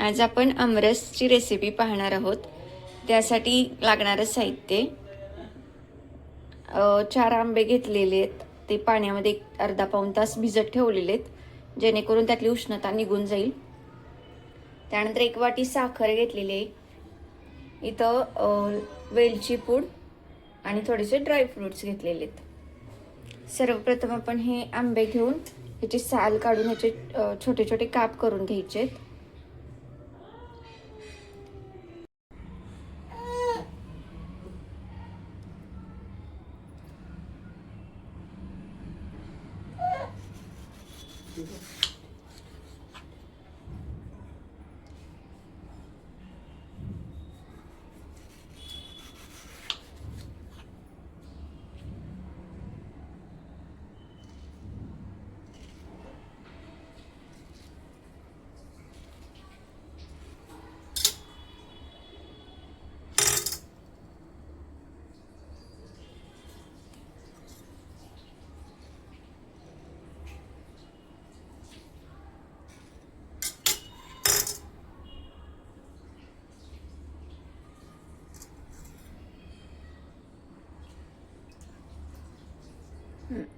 आज आपण आमरसची रेसिपी पाहणार आहोत. त्यासाठी लागणारं साहित्य 4 आंबे घेतलेले आहेत. ते पाण्यामध्ये अर्धा पाऊण तास भिजत ठेवलेले आहेत, जेणेकरून त्यातली उष्णता निघून जाईल. त्यानंतर 1 वाटी साखर घेतलेली आहे. इथं वेलची पूड आणि थोडेसे ड्रायफ्रुट्स घेतलेले आहेत. सर्वप्रथम आपण हे आंबे घेऊन याची साल काढून याचे छोटे छोटे काप करून घ्यायचे आहेत.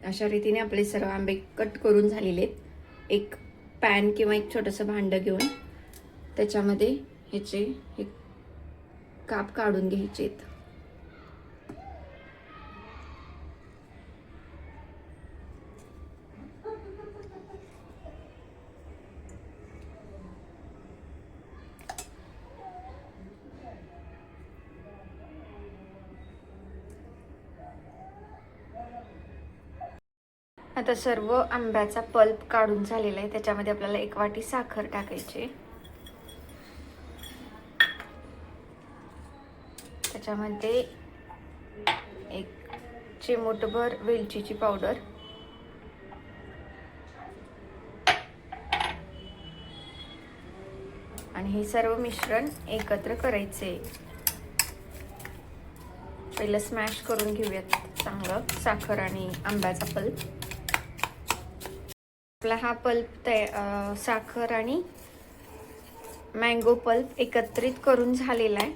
अशा रीतीने आपले सर्व आंबे कट करून झालेले आहेत. एक पॅन किंवा एक छोटंसं भांडं घेऊन त्याच्यामध्ये ह्याचे हे काप काढून घ्यायचे आहेत. आता सर्व आंब्याचा पल्प काढून झालेला आहे. त्याच्यामध्ये आपल्याला 1 वाटी साखर टाकायची. त्याच्यामध्ये 1 चिमूटभर वेलचीची पावडर, आणि हे सर्व मिश्रण एकत्र करायचे. पहिलं स्मॅश करून घेऊयात चांगलं साखर आणि आंब्याचा पल्प. आपला हा पल्प साखर आणि मँगो पल्प एकत्रित करून झालेला आहे.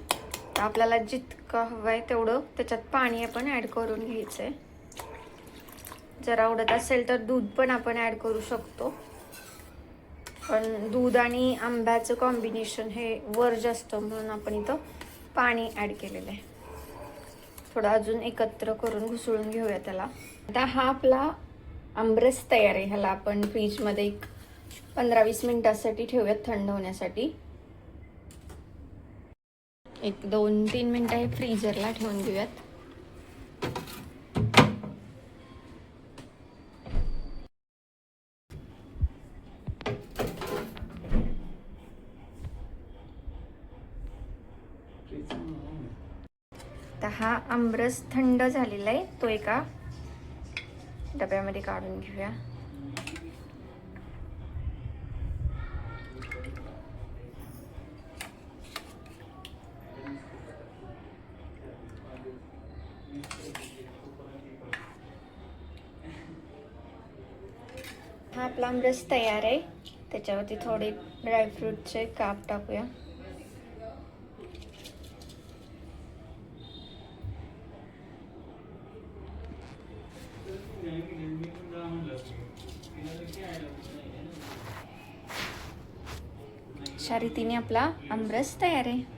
तर आपल्याला जितकं हवं आहे तेवढं त्याच्यात पाणी आपण ॲड करून घ्यायचं आहे. जर आवडत असेल तर दूध पण आपण ॲड करू शकतो, पण दूध आणि आंब्याचं कॉम्बिनेशन हे वर्ज असतं, म्हणून आपण इथं पाणी ॲड केलेलं आहे. थोडं अजून एकत्र करून घुसळून घेऊया त्याला. आता हा आपला आमरस तयार आहे. ह्याला आपण फ्रीजमध्ये एक 15-20 मिनिटासाठी ठेवूयात थंड होण्यासाठी. 1-2-3 मिनिटं हे फ्रीजरला ठेवून घेऊयात. तर हा आमरस थंड झालेला आहे, तो एका डब्यामध्ये काढून घेऊया. हा आपला आमरस तयार आहे. त्याच्यावरती थोडे ड्रायफ्रूटचे काप टाकूया. अशा रीतीने आपला आमरस तयार आहे.